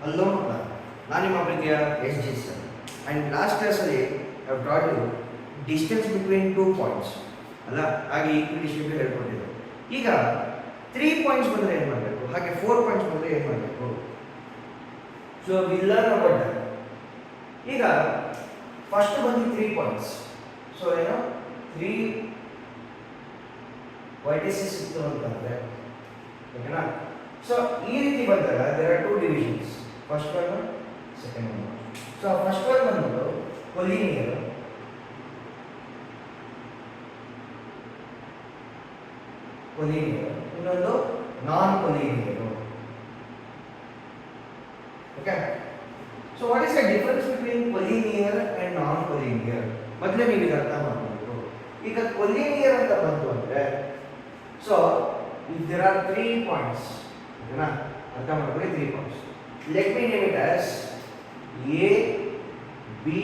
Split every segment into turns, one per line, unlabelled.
Hello, ನಾನು ನಿಮ್ಮ ಪ್ರೀತಿಯ S G sir. And last ಕ್ಲಾಸಲ್ಲಿ I taught you distance between 2 points ಅಲ್ಲ, ಹಾಗೆ ಈಕ್ವಿಡಿಸ್ಟೆನ್ಸ್ ಹೇಳ್ಕೊಟ್ಟಿದ್ದು. ಈಗ 3 ಪಾಯಿಂಟ್ಸ್ ಬಂದರೆ ಏನು ಮಾಡಬೇಕು, ಹಾಗೆ 4 ಪಾಯಿಂಟ್ಸ್ ಬಂದರೆ ಏನು ಮಾಡಬೇಕು? So will learn about that. ಈಗ ಫಸ್ಟ್ ಬಂದು 3 ಪಾಯಿಂಟ್ಸ್. ಸೊ ಏನು 3 ವರ್ಟಿಸಸ್ ಇತ್ತು ಅಂತಂದರೆ, ಓಕೆನಾ? ಸೊ ಈ ರೀತಿ ಬಂದಾಗ there are 2 divisions, first one second one. So first one ಬಂದ್ಬಿಟ್ಟು ಕೊಲಿನಿಯರ್, ಇನ್ನೊಂದು non collinear. Okay, so what is the difference between collinear and non collinear? ಮೊದಲೇ ನೀವು ಇದು ಅರ್ಥ ಮಾಡ್ಕೊಂಡು, ಈಗ ಕೊಲಿನಿಯರ್ ಅಂತ ಬಂತು ಅಂದರೆ, so if there are 3 points, ಓಕೆನಾ? ಅರ್ಥ ಮಾಡ್ಕೊಳ್ಳಿ, 3 points. Let me name it as A, B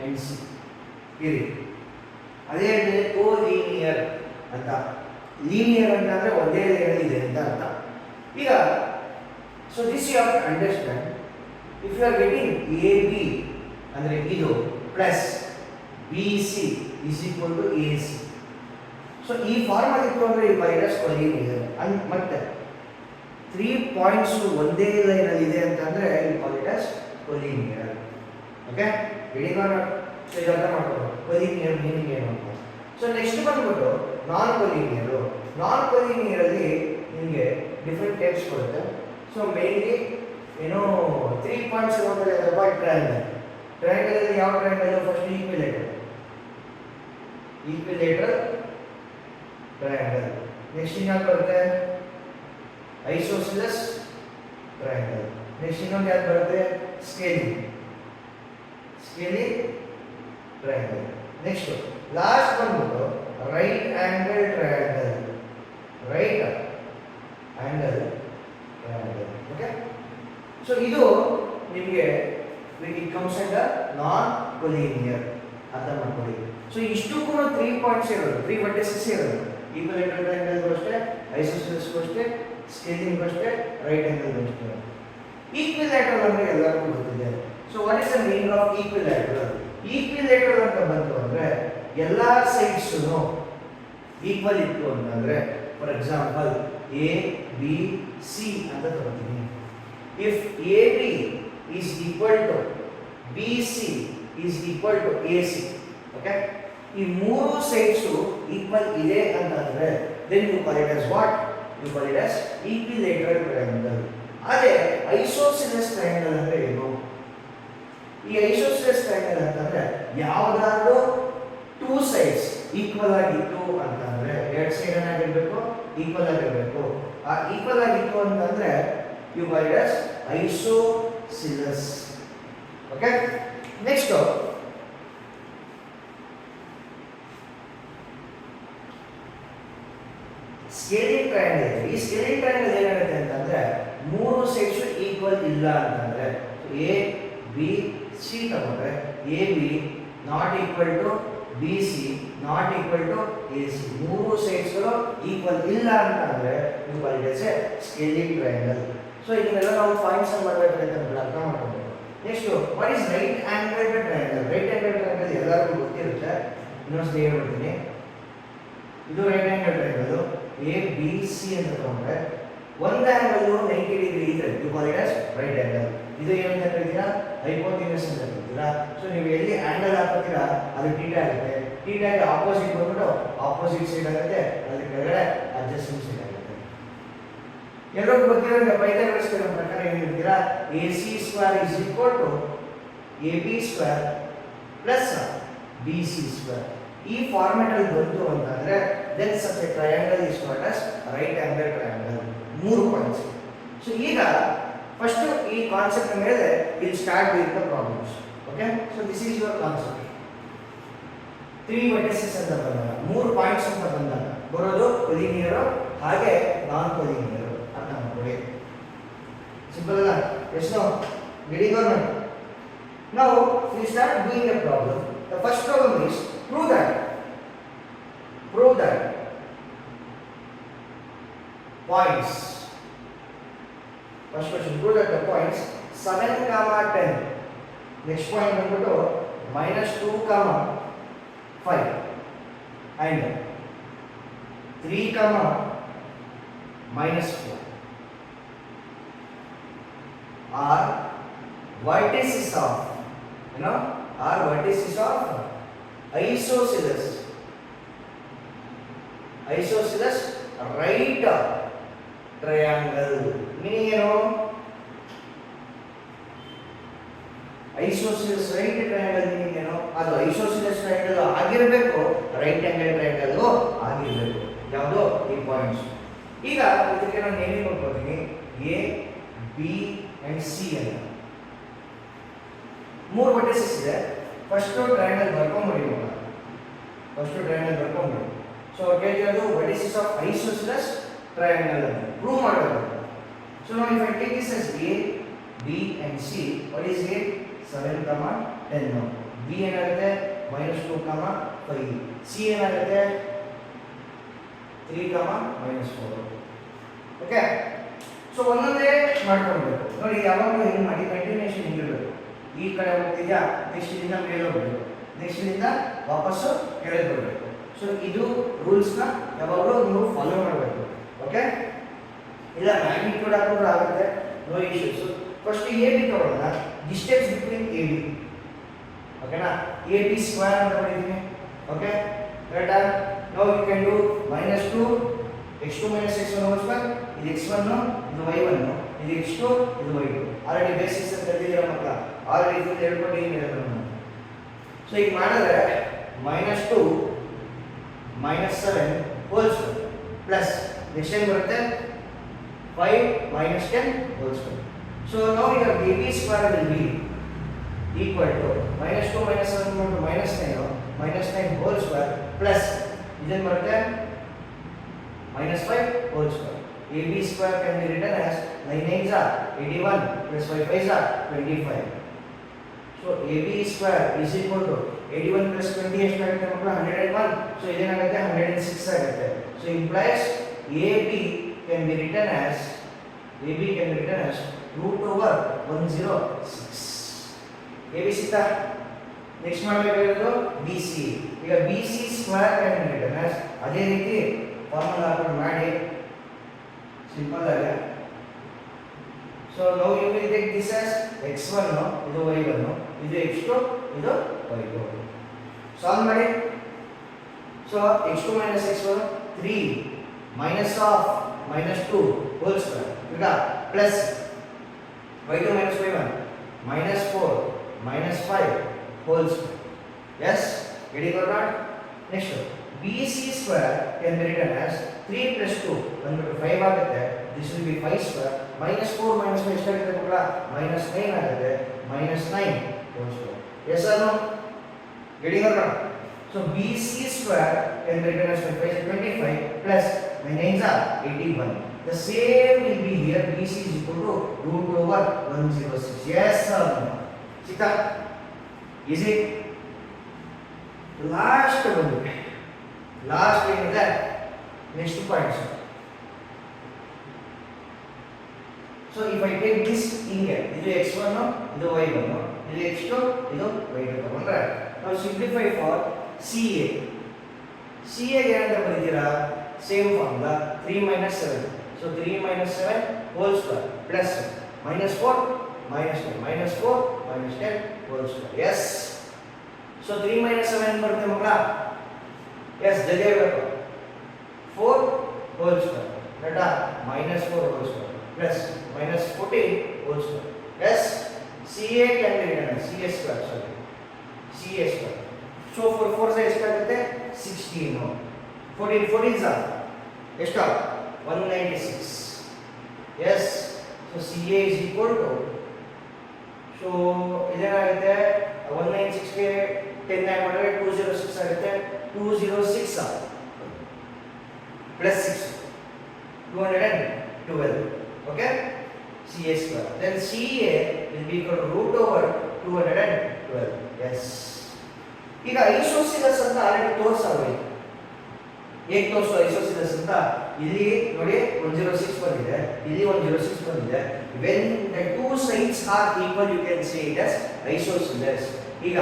and C. ಇರಿ, ಅದೇ ಹೇಳಿದ್ರೆ ಕೋಲಿನಿಯರ್ ಅಂತ. ಲೀನಿಯರ್ ಅಂತ ಅಂದರೆ ಒಂದೇ ಲೈನಲ್ಲಿ ಇದೆ ಅಂತ ಅರ್ಥ. ಈಗ so this you have to understand. If you are getting A B ಅಂದರೆ ಇದು plus B C is equal to A C. So ಈ ಫಾರ್ಮಲ್ಲಿ ಇತ್ತು ಅಂದರೆ ಈ ವೈರಸ್ ಕೊಲಿನಿಯರ್. ಮತ್ತೆ 3 ಪಾಯಿಂಟ್ಸ್ ಒಂದೇ ಲೈನಲ್ಲಿ ಇದೆ ಅಂತಂದರೆ ಈ ಕಾಲ್ ಇಟ್ ಆಸ್ ಕೊಲಿನಿಯರ್. ಓಕೆ, ಈಗ ಅರ್ಥ ಮಾಡ್ಕೊಂಡು ಕೊಲಿನಿಯರ್ ಮೀನಿಂಗ್ ಏನು ಅಂತ. ಸೊ ನೆಕ್ಸ್ಟ್ ಬಂದ್ಬಿಟ್ಟು ನಾನ್ ಕೊಲಿನಿಯರು. ನಾನ್ ಕೊಲಿನಿಯರಲ್ಲಿ ನಿಮಗೆ ಡಿಫ್ರೆಂಟ್ ಟೈಪ್ಸ್ ಕೊಡುತ್ತೆ. ಸೊ ಮೇನ್ಲಿ ಏನು 3 ಪಾಯಿಂಟ್ಸ್ ಇರೋದ್ರೆ ಅದಪ್ಪ ಟ್ರಯಾಂಗಲ್. ಟ್ರಯಾಂಗಲಲ್ಲಿ ಯಾವ triangle? First equilateral triangle. Next ಇನ್ಯಾವ್ದು ಬರುತ್ತೆ? Isosceles triangle. ನೆಕ್ಸ್ಟ್ ಇನ್ನೊಂದು ಯಾವ್ದು ಬರುತ್ತೆ? Scalene triangle. ನೆಕ್ಸ್ಟ್ ಲಾಸ್ಟ್ ಬಂದ್ಬಿಟ್ಟು right angle triangle. Okay, so ಇದು ನಿಮಗೆ it comes under non collinear. ಅರ್ಥ ಮಾಡ್ಕೊಳ್ಳಿ. ಸೊ ಇಷ್ಟಕ್ಕೂ 3 ಪಾಯಿಂಟ್ಸ್ ಇರೋದು, 3 ವರ್ಟಿಸಸ್ ಇರೋದು. ಈಕ್ವಿಲೇಟರ್ ಟ್ರಯಾಂಗಲ್ಗೂ ಅಷ್ಟೇ, ಐಸೋಸಿಲಸ್ಗೂ ಅಷ್ಟೇ, ಸ್ಕೇಲಿಂಗ್ಗೂ ಅಷ್ಟೇ, ರೈಟ್ ಆಂಗಲ್ಗೂ ಅಷ್ಟೇ. ಈಕ್ವಿಲೇಟರ್ ಅಂದರೆ ಎಲ್ಲರಿಗೂ ಗೊತ್ತಿದೆ. So what is the meaning of equilateral? Equilateral ಅಂತ ಬಂತು ಅಂದರೆ ಎಲ್ಲ ಸೈಡ್ಸು ಈಕ್ವಲ್ ಇತ್ತು ಅಂತಂದರೆ, for example A B C ಅಂತ ತಗೋತೀನಿ. If A B is equal to B C is equal to A C, okay, ಈ 3 ಸೈಡ್ಸು ಈಕ್ವಲ್ ಇದೆ ಅಂತಂದರೆ then you call it as what? You call it as equilateral triangle. ಅದೇ isosceles triangle ಅಂದರೆ ಏನು? ಈ isosceles triangle ಅಂತಂದರೆ ಯಾವುದಾದ್ರೂ 2 sides equal ಆಗಿತ್ತು ಅಂತಂದರೆ, 2 ಸೈಡ್ ಏನಾಗಿರಬೇಕು? ಈಕ್ವಲ್ ಆಗಿರಬೇಕು. ಆ ಈಕ್ವಲ್ ಆಗಿತ್ತು ಅಂತಂದರೆ you call it as isosceles. Okay, next scalene triangle. ಈ ಸ್ಕೇಲಿಂಗ್ ಟ್ರಯಾಂಗಲ್ ಏನಾಗುತ್ತೆ ಅಂತಂದರೆ 3 ಸೈಡ್ಸು ಈಕ್ವಲ್ ಇಲ್ಲ ಅಂತಂದರೆ, ಎ ಬಿ ಸಿ ತಗೊಂಡ್ರೆ A B not equal to B C not equal to A C, 3 ಸೈಡ್ಸ್ಗಳು ಈಕ್ವಲ್ ಇಲ್ಲ ಅಂತಂದರೆ you call it as a scalene triangle. So ಇದನ್ನೆಲ್ಲ ನಾವು ಪಾಯಿಂಟ್ಸ್ ಮಾಡಬೇಕಾಗುತ್ತೆ ಅಂತ ಅರ್ಥ ಮಾಡ್ಕೊಬೇಕು. Next what is right angle triangle? Right angle triangle ಎಲ್ಲರಿಗೂ ಗೊತ್ತಿರುತ್ತೆ. ಇನ್ನೊಂದು ಹೇಳ್ಬಿಡ್ತೀನಿ. ಇದು right angle triangle. A B C ಅಂತ ತಗೊಂಡ್ರೆ ಒಂದು ಆಂಗಲ್ 90 ಡಿಗ್ರಿ ಇದೆ, you call it as right angle. ಇದು ಏನಂತ ಹೇಳ್ತೀರಾ? ಹೈಪೋಥಿನಸ್ ಅಂತ ಹೇಳ್ತೀರಾ. ಸೊ ನೀವು ಎಲ್ಲಿ ಆಂಗಲ್ ಹಾಕೋತೀರಾ ಅದು ಥೀಟಾ ಆಗುತ್ತೆ. ಥೀಟಾಗೆ ಆಪೋಸಿಟ್ ಬಂದ್ಬಿಟ್ಟು ಆಪೋಸಿಟ್ ಸೈಡ್ ಆಗುತ್ತೆ, ಅದ್ರ ಕೆಳಗಡೆ ಅಡ್ಜಸ್ಟಿಂಗ್ ಸೈಡ್ ಆಗುತ್ತೆ. ಎಲ್ಲರಿಗೂ ಗೊತ್ತಿರೋ ಪೈಥಾಗರಸ್ ಥಿಯರಂ ಪ್ರಕಾರ ಏನು ಹೇಳ್ತೀರಾ? A C square is equal to A B square plus B C square. ಈ ಫಾರ್ಮೆಟ್ ಅಲ್ಲಿ ಬಂತು ಅಂತಂದ್ರೆ then such a triangle is called as right angle triangle. 3 points. So ಈಗ ಫಸ್ಟ್ ಈ ಕಾನ್ಸೆಪ್ಟ್ ಮೇಲೆ will start with the problems. Okay, so this is your concept. 3 vertices ಅಂತ ಬಂದಾಗ, 3 points ಅಂತ ಬಂದಾಗ ಬರೋದು ಕೊಲಿನಿಯರ್ ಹಾಗೆ ನಾನ್ ಕೊಲಿನಿಯರ್. ಅರ್ಥ ಮಾಡ್ಕೊಳ್ಳಿ. ಸಿಂಪಲ್ ಅಲ್ಲ? Yes no? Getting or not? Now we start doing a problem. The first problem is prove that points. First question, prove that the points 7, 10. Next point ಬಂದ್ಬಿಟ್ಟು -2, 5 and 3, -4 are vertices of, are vertices of isosceles right triangle. Meaning ಏನು? Isosceles right triangle meaning ಏನು? ಅದು isosceles triangle ಆಗಿರಬೇಕು, right angle triangle ಆಗಿರಬೇಕು. ಯಾವುದು? ಈ points. ಈಗ ಇದಕ್ಕೆ ನಾನು ನೇಮಿಂಗ್ ಕೊಡ್ತೀನಿ, ಎ ಬಿ ಅಂಡ್ ಸಿ ಅಂತ. 3 ವರ್ಟಿಸಸ್ ಇದೆ. ಫಸ್ಟ್ ಟ್ರಯಾಂಗಲ್ ಬರ್ಕೊಂಡ್ಬಿಡಿ ಮಗ, ಫಸ್ಟ್ ಟ್ರಯಾಂಗಲ್ ಬರ್ಕೊಂಡ್ಬಿಡಿ. ಸೊ ಕೇಳಿರೋದು ವರ್ಟಿಸಸ್ ಆಫ್ ಐಸೋಸಿಲಸ್ ಟ್ರಯಾಂಗಲ್ ಅಂತ ಪ್ರೂವ್ ಮಾಡಬೇಕು. ಸೊ ನಾವು if I take this as A, B and C, what is A? 7, 10 now. B ಏನಾಗುತ್ತೆ? -2, 5. C ಏನಾಗುತ್ತೆ? 3, -4. ಓಕೆ. ಸೊ ಒಂದೊಂದೇ ಮಾಡ್ಕೊಳ್ಬೇಕು ನೋಡಿ. ಯಾವಾಗಲೂ ಹಿಂಗೆ ಮಾಡಿ ಕಂಟಿನ್ಯೂಷನ್ ಹಿಂಗಿರಬೇಕು. ಈ ಕಡೆ ಹೋಗ್ತಿದ್ಯಾ, ನೆಕ್ಸ್ಟ್ ಇಂದ ಮೇಲೆ ಹೋಗ್ಬೇಕು, ನೆಕ್ಸ್ಟ್ ಇಂದ ವಾಪಸ್ಸು ಕೆಳಗೆ ಬರಬೇಕು. ಸೊ ಇದು ರೂಲ್ಸ್ನ ಯಾವಾಗಲೂ ನೀವು ಫಾಲೋ ಮಾಡಬೇಕು. ಓಕೆ. ಇಲ್ಲ ಮ್ಯಾಗ್ನಿಟ್ಯೂಡ್ ಹಾಕಿದ್ರು ಆಗುತ್ತೆ, no issues. First A B ತಗೊಳ್ಳೋಣ. ಡಿಸ್ಟೆನ್ಸ್ ಬಿಟ್ವೀನ್ ಎ ಬಿ, ಓಕೆನಾ? ಎ ಬಿ ಸ್ಕ್ವೇರ್ ಅಂತ ಬರೀತೀನಿ. ಓಕೆ, ಕರೆಕ್ಟಾ? Now you can do -2 x2 - x1 whole square. ಇದು x1, ಇದು y1, ಇದು x2, ಇದು y2. ಆಲ್ರೆಡಿ ಬೇಸಿಕ್ಸ್ ಅಂತ ಕಲಿತಿದ್ದೀರಾ ಮಕ್ಕಳ, ಆಲ್ರೆಡಿ ಫುಲ್ ಹೇಳ್ಕೊಂಡಿದ್ದೀನಿ ನಾನು. ಸೊ ಈಗ ಮಾಡಿದ್ರೆ -2 -7 ಹೋಲ್ ಸ್ಕ್ವೇರ್ ಪ್ಲಸ್ ನೆಕ್ಸ್ಟ್ ಏನು ಬರುತ್ತೆ? 5 - 10 whole square. So now your AB square will be equal to -2 - 7 -9 whole square plus ಇದನ್ನು ಬರುತ್ತೆ -5 whole square. AB square can be written as 9 9s are 81 plus 5 5s are 25. So AB square is equal to 81 plus 20 ಎಷ್ಟಾಗುತ್ತೆ ಮಕ್ಕಳು? 101. So ಇದೇನಾಗುತ್ತೆ? 106 ಆಗುತ್ತೆ. So implies AB can be written as √106. AB ಸಿಗ್ತಾ? Next ಮಾಡಬೇಕಾಗಿರೋದು BC. ಈಗ BC square can be written as, ಅದೇ ರೀತಿ formula ಹಾಕೊಂಡು ಮಾಡಿ ಸಿಂಪಲ್ ಆಗಿ. So now you will take this as x1, ಇದು y1, ಇದು x2, ಇದು y2. ಸಾಲ್ವ್ ಮಾಡಿ. So x2 - x1 3 minus of -2 whole square ಈಗ plus y2 - y1 -4 -5 whole square. Yes, getting or not? Next BC square can be written as 3 plus 2 ಬಂದ್ಬಿಟ್ಟು 5 ಆಗುತ್ತೆ. This will be 5 square -4 - 5 ಎಷ್ಟಾಗುತ್ತೆ ಮಕ್ಕಳ? -9 ಆಗುತ್ತೆ. -9 whole square. Yes or no? Getting or not? So BC square can be written as 5 is 25 plus 9 9s are 81. The same will be here. BC is equal to √106. Yes or no? Sita, is it? Last one. Last in that. Next points. So if I take this here, this is x1, this is y1, this is x2, this is y2. Right? Now simplify for CA. CA ಏನಂತ ಬರೀತೀರಾ? Same formula 3 - 7. So 3 - 7 whole square plus -4 -10 -4 -10 whole square. Yes. So 3 - 7 ಬರುತ್ತೆ ಮಕ್ಕಳ? Yes, ಜಲ್ದಿ ಹೇಳಬೇಕು. 4 whole square. ರೈಟಾ? -4 whole square plus -14 whole square. Yes. CA can be written as CA square. Sorry. CA square. So 4 4 से ಎಷ್ಟಾಗುತ್ತೆ? 16. 14 14s are ಎಷ್ಟು? 196. Yes. So CA is equal to, so ಇದೇನಾಗುತ್ತೆ? 196 ಗೆ 10 add ಮಾಡಿದ್ರೆ 206 ಆಗುತ್ತೆ. 206 plus 6 212. Okay? CA square. Then CA will be equal to √212. Yes. ಈಗ isosceles ಅಂತ already ತೋರಿಸಾವೆ. ಹೇಗೆ ತೋರಿಸೋ ಐಸೋಸಿಲಸ್ ಅಂತ ಇಲ್ಲಿ ನೋಡಿ 106 ಬಂದಿದೆ, ಇಲ್ಲಿ 106 ಬಂದಿದೆ. when the two sides are equal you can say it as isosceles. ಈಗ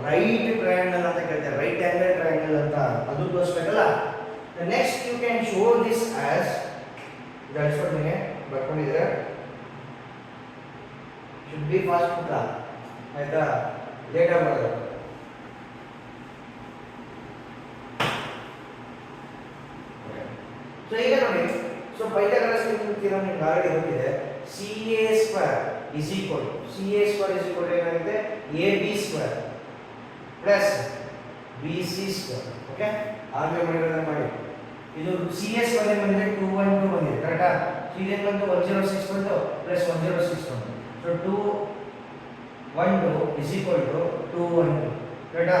ರೈಟ್ ಟ್ರಯಾಂಗಲ್ ಅಂತ ಕೇಳ್ತಾರೆ, ರೈಟ್ ಆಂಗಲ್ ಟ್ರಯಾಂಗಲ್ ಅಂತ ಅದು ತೋರಿಸ್ಬೇಕಲ್ಲ. Next you can show this as ಅಳಿಸ್ಕೊಡ್ತೀನಿ, ಬರ್ಕೊಂಡಿದ್ರೆ ಶುಡ್ ಬಿ ಫಾಸ್ಟ್ ಪುಟ್ಟ, ಆಯ್ತಾ, ಲೇಟ್ ಆಗಬಾರ್ದು. ಸೊ ಈಗ ನೋಡಿ, ಸೊ ಪೈಥಾಗರಸ್ ಥಿಯರಂ ನಿಮ್ಗೆ ಆಲ್ರೆಡಿ ಗೊತ್ತಿದೆ. CA ಸ್ಕ್ವೇರ್ ಇಸ್ ಈಕ್ವಲ್ ಏನಾಗುತ್ತೆ, AB² plus BC square. Okay, ಆಗಲೇ ಮಾಡಿರೋದನ್ನ ಮಾಡಿ. ಇದು CA ಸ್ಕ್ವೇರ್ ಏನು ಬಂದಿದೆ, 212 ಬಂದಿದೆ, ಕರೆಕ್ಟಾ? ಇದೇನು ಬಂತು, 106 ಬಂತು ಪ್ಲಸ್ 106 ಬಂತು. ಸೊ 212 ಇಸ್ ಈಕ್ವಲ್ ಟು 212, ಕರೆಕ್ಟಾ?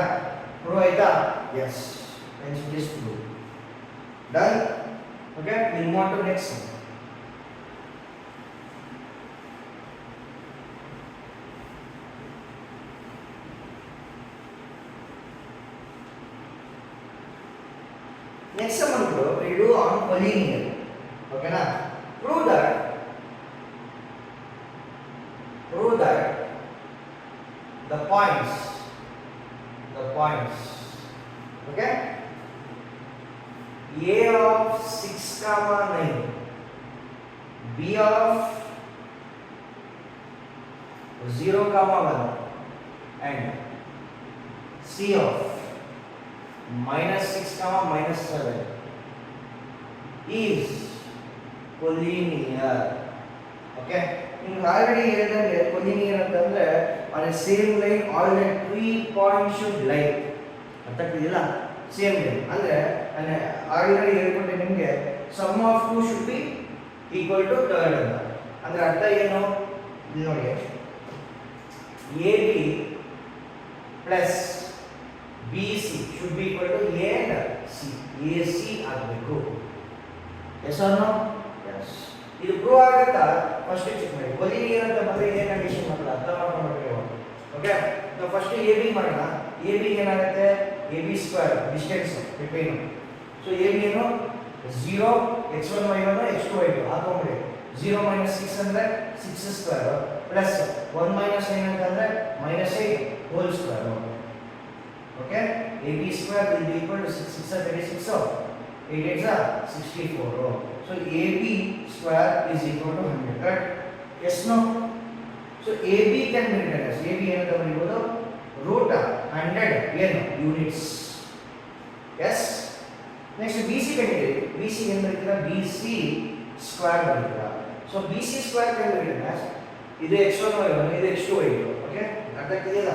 ಪ್ರೂವ್ ಆಯ್ತಾ? Yes, hence it is prove. Done. Okay, we'll move on to next one. Next one we'll do on collinear. Okay na? Prove that the points, okay, A of 6, 9, B of 0, 1 and C of -6, -7 is collinear. Okay, you already ಹೇಳಿದಂಗೆ collinear ಅಂತಂದ್ರೆ on a same line all the 3 points should lie. ಅರ್ಥ ಆಗ್ತಿದೆಯಲ್ಲ? Same line ಅಂದ್ರೆ already ಹೇಳ್ಕೊಂಡೆ ನಿಮಗೆ, sum of 2 should be equal to third ಅಂತ. ಅಂದ್ರೆ ಅರ್ಥ ಏನು, ಇಲ್ಲಿ ನೋಡಿ, AB plus BC should be equal to A and C. AC ಆಗಬೇಕು. Yes or no? ಎಸ್. ಇದು ಪ್ರೂವ್ ಆಗುತ್ತಾ? ಫಸ್ಟ್ ಚೆಕ್ ಮಾಡಿ. ಕೊಲಿನಿಯರ್ ಅಂತ ಬಂದ್ರೆ ಇದೇ ಕಂಡೀಷನ್ ಮಾಡಲ್ಲ, ಅರ್ಥ ಮಾಡ್ಕೊಂಡ್ಬಿಟ್ರೆ. ಓಕೆ, ನಾವು ಫಸ್ಟ್ AB ಮಾಡೋಣ. AB ಏನಾಗುತ್ತೆ, AB² distance between. So AB ಏನು, 0 x1 y1 x2 y2 ಹಾಕೊಂಡ್ಬಿಡಿ. 0 - 6 ಅಂದ್ರೆ 6² ಪ್ಲಸ್ 1 - 9 ಅಂತಂದ್ರೆ -8 whole square. Okay, AB² will be equal to 6 6 36, 8 8 64. So AB² is equal to 100. Correct? Yes, no? So AB can be written as AB ಏನಂತ ಬರೀಬಹುದು, √100 ಏನು units. Yes. Next BC ಕಂಡಿದ್ದೀವಿ. BC ಏನು ಬರೀತೀರಾ, BC² ಬರೀತೀರಾ. So BC² can be written as ಇದು x1 y1 ಇದು x2 y2. Okay, ಅರ್ಥ ಆಗ್ತಿದೆಯಲ್ಲ?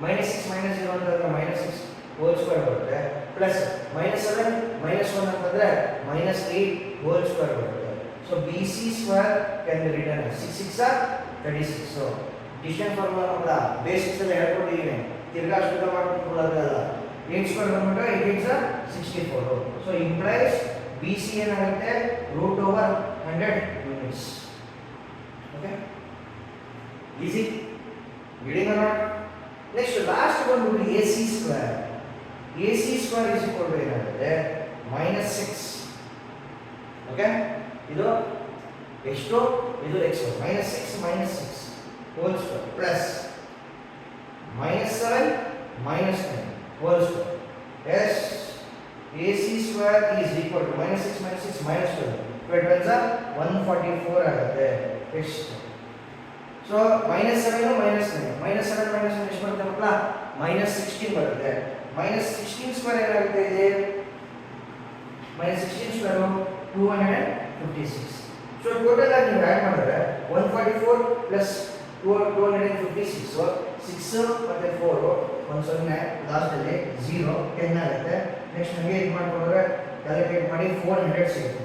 -6 - 0 ಅಂತಂದ್ರೆ -6 ಹೋಲ್ ಸ್ಕ್ವೇರ್ ಬರುತ್ತೆ, ಪ್ಲಸ್ -7 - 1 ಅಂತಂದ್ರೆ -8 ಹೋಲ್ ಸ್ಕ್ವೇರ್ ಬರುತ್ತೆ. So BC² can be written as 6 6 36. So distance formula ಕೂಡ ಬೇಸಿಕ್ಸ್ ಎಲ್ಲ ಹೇಳ್ಕೊಂಡಿದ್ದೀನಿ, ತಿರ್ಗಾ ಅಷ್ಟು ಮಾಡ್ಕೊಳ್ಳೋದಲ್ಲ. 8² ಬಂದ್ಬಿಟ್ಟು 8 8 64. ಸೊ ಇಂಪ್ಲೈಸ್ BC ಏನಾಗುತ್ತೆ, √100 units. Okay, easy getting or not? Next last ಬಂದ್ಬಿಟ್ಟು AC². AC² is equal to ಏನಾಗುತ್ತೆ, -6. ಓಕೆ, ಇದು ಎಷ್ಟು, ಇದು x1 -6 - 6 whole square plus -7 - 9 whole square. Yes, AC² is equal to -6 - 6 -12. 12 144 ಆಗುತ್ತೆ. ಎಷ್ಟು? ಸೊ -7 - 9 -7 - 9 ಎಷ್ಟು ಬರುತ್ತೆ ಮಕ್ಕಳ, -16 ಬರುತ್ತೆ. -16² ಏನಾಗುತ್ತೆ, ಇದೆ -16² 256. ಸೊ ಟೋಟಲ್ ಆಗಿ ನೀವು ಆ್ಯಡ್ ಮಾಡಿದ್ರೆ 144 ಪ್ಲಸ್ 256, 6 ಮತ್ತೆ 4 ಒಂದು 0 ಲಾಸ್ಟಲ್ಲಿ 0 10 ಆಗುತ್ತೆ. ನೆಕ್ಸ್ಟ್ ನಮಗೆ ಇದು ಮಾಡ್ಕೊಂಡ್ರೆ ಕ್ಯಾಲ್ಕುಲೇಟ್ ಮಾಡಿ 400 ಸಿಗುತ್ತೆ.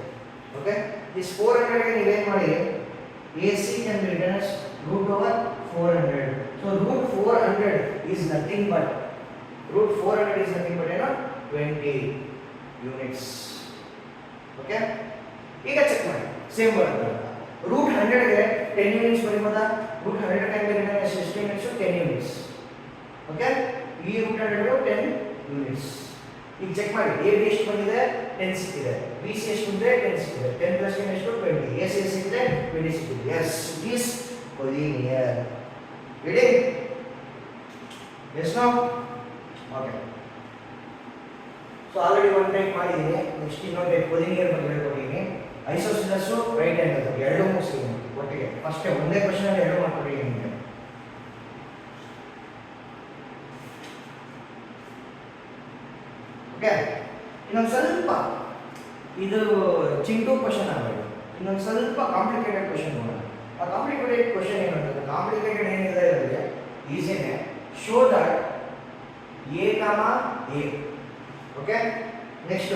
ಓಕೆ, ದಿಸ್ 400ಗೆ ನೀವೇನು ಮಾಡಿ, AC can be written as √400. So √400 is nothing but you know 20 units. Okay, ಈಗ ಚೆಕ್ ಮಾಡಿ, ಸೇಮ್ ಬರುತ್ತೆ. √100ಗೆ 10 ಯೂನಿಟ್ಸ್ ಬರೀಬೋದಾ? √100 can be written as 16 units, 10 units. Okay, ಈ √100 10 ಯೂನಿಟ್ಸ್. ಈಗ ಚೆಕ್ ಮಾಡಿ, AB ಎಷ್ಟು ಬಂದಿದೆ, 10 ಸಿಕ್ಕಿದೆ. ಬಿ ಸಿ ಎಷ್ಟು ಅಂದರೆ 10 ಸಿಕ್ಕಿದೆ. 10 ಪ್ಲಸ್ 10 ಎಷ್ಟು 20. ಎ ಸಿ ಸಿಕ್ಕಿದೆ 20 ಸಿಕ್ಕಿದೆ. Yes it is collinear. Ready? Yes no? Okay. So already one type ಮಾಡಿದ್ದೀನಿ. ನೆಕ್ಸ್ಟ್ ಇನ್ನೊಂದು ಟೈಪ್ ಕೊಲಿನಿಯರ್ ಬಗ್ಗೆ ಹೇಳ್ಕೊಟ್ಟಿದ್ದೀನಿ. ಐಸೋಸಿಲಸ್ಸು ರೈಟ್ ಆ್ಯಂಗಲ್ ಎರಡೂ ಮುಗಿಸಿದ್ದೀನಿ ಒಟ್ಟಿಗೆ. ಫಸ್ಟ್ ಒಂದೇ ಕ್ವಶನ್ ಅಲ್ಲಿ ಎರಡು ಮಾಡ್ಕೊಟ್ಟಿದ್ದೀನಿ ನಿಮಗೆ. ಓಕೆ, ಇನ್ನೊಂದು ಸ್ವಲ್ಪ ಇದು ಚಿಂಟು ಕ್ವಶನ್ ಆಗಬೇಕು. ಇನ್ನೊಂದು ಸ್ವಲ್ಪ ಕಾಂಪ್ಲಿಕೇಟೆಡ್ ಕ್ವಶನ್ ನೋಡೋಣ. ಆ ಕಾಂಪ್ಲಿಕೇಟೆಡ್ ಕ್ವಶನ್ ಏನಂತಂದ್ರೆ, ಕಾಂಪ್ಲಿಕೇಟೆಡ್ ಏನಿಲ್ಲ ಇರೋರಿಗೆ ಈಸಿನೇ. Show that A comma A. Okay, next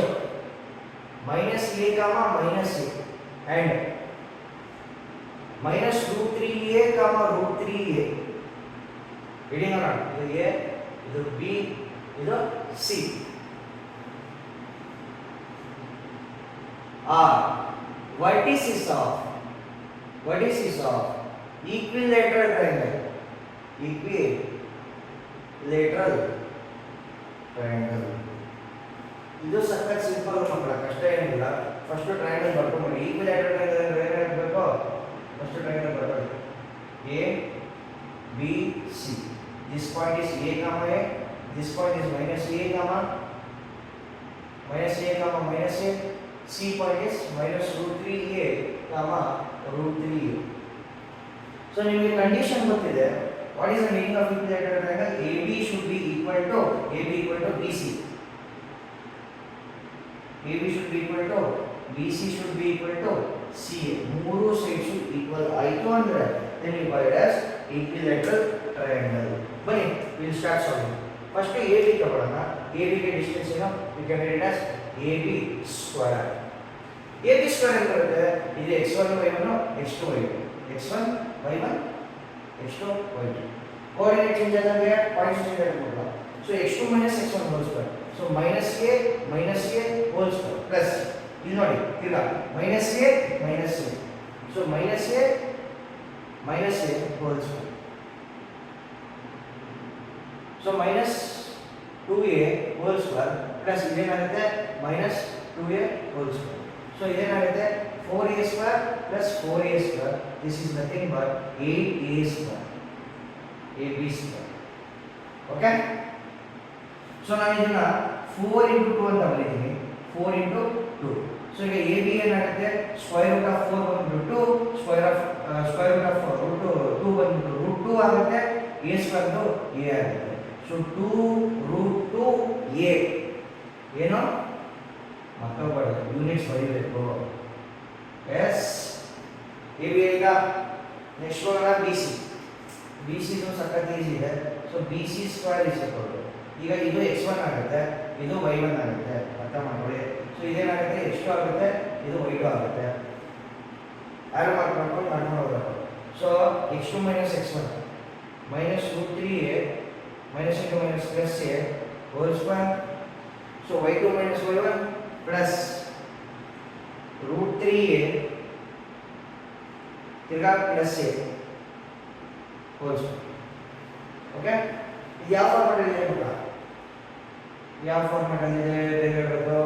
minus a comma minus a and minus root 3a comma root 3a. ready or not? ಇದು a, ಇದು b, ಇದು c. r vertices of equilateral triangle. equilateral triangle. ಇದು ಸಖತ್ simple ಮಕ್ಕಳ, ಕಷ್ಟ ಏನಿಲ್ಲ. First triangle ಬರ್ಕೊಂಡು ಈಕ್ವಿಲ್ಯಾಟರಲ್ triangle ಅಂದ್ರೆ ಏನಾಗಬೇಕು? ಫಸ್ಟ್ ಟ್ರಯಾಂಗಲ್ ಬರ್ಕೊಳ್ಳಿ. A B C. This point is A comma A, this point is minus A comma minus A, C point is minus root 3a comma root 3a. So ನಿಮಗೆ condition ಗೊತ್ತಿದೆ. What is the meaning of equilateral triangle? A B should be equal to B C. AB should be equal to BC should be equal to CA. ಮೂರು side should equal ಆಯಿತು ಅಂದ್ರೆ then you call it as equilateral triangle. ಬನ್ನಿ we'll start solving. First AB ತಗೊಳ್ಳೋಣ. AB ಗೆ distance ಏನು? we can write it as AB square. AB square ಅಂತ ಬರುತ್ತೆ. ಇದು x1 y1 x2 y2. x1 y1 x2 y2. Coordinate change ಆದಂಗೆ points change ಆಗಲ್ಲ. So x2 x1 whole square. So minus a whole square plus ಇಲ್ಲಿ ನೋಡಿ ತಿರ್ಗಾ minus a. So minus a whole square. So minus 2a whole square plus ಇದೇನಾಗುತ್ತೆ minus 2a whole square. So ಇದೇನಾಗುತ್ತೆ 4a square plus 4a square. This is nothing but 8a square. ab square. Okay? So ನಾನು ಇದನ್ನ 4 into 2 ಅಂತ ಬರೀತೀನಿ. 4 into 2. So ಈಗ A B ಏನಾಗುತ್ತೆ? Square root of 4 ಬಂದ್ಬಿಟ್ಟು 2 square root of root 2 ಬಂದ್ಬಿಟ್ಟು root 2 ಆಗುತ್ತೆ. A ಸ್ಕ್ವೇರ್ದು ಎ ಆಗುತ್ತೆ. ಸೊ 2 ರೂಟ್ 2 ಎ ಏನು ಮತ್ತೊಬ್ಬರು ಯೂನಿಟ್ಸ್ ಬರೀಬೇಕು. ಎಸ್ ಎ ಬಿ ಈಗ ನೆಕ್ಸ್ಟ್ ಹೋಗೋಣ ಬಿ ಸಿ ಸಖತ್ ಈಸಿ ಇದೆ. So B C square is equal to, ಈಗ ಇದು x1 ಆಗುತ್ತೆ, ಇದು y1 ಆಗುತ್ತೆ. ಅರ್ಥ ಮಾಡ್ಕೊಳ್ಳಿ. ಸೊ ಇದೇನಾಗುತ್ತೆ? x2 ಆಗುತ್ತೆ, ಇದು y2 ಆಗುತ್ತೆ. ಆ್ಯಡ್ ಮಾಡ್ಕೊಂಡು ಹೋಗಬೇಕು. So x2 minus x1 minus root 3a minus into minus plus a whole square. So y2 minus y1 plus root 3a ತಿರ್ಗಾ plus a whole square. Okay, ಇದು ಯಾವ ಫಾರ್ಮೆಟ್ ಇದೆ ಅಂತ? ಯಾವ ಫಾರ್ಮೆಟ್ ಅಲ್ಲಿ ಇದೆ ಹೇಳಬೇಕು?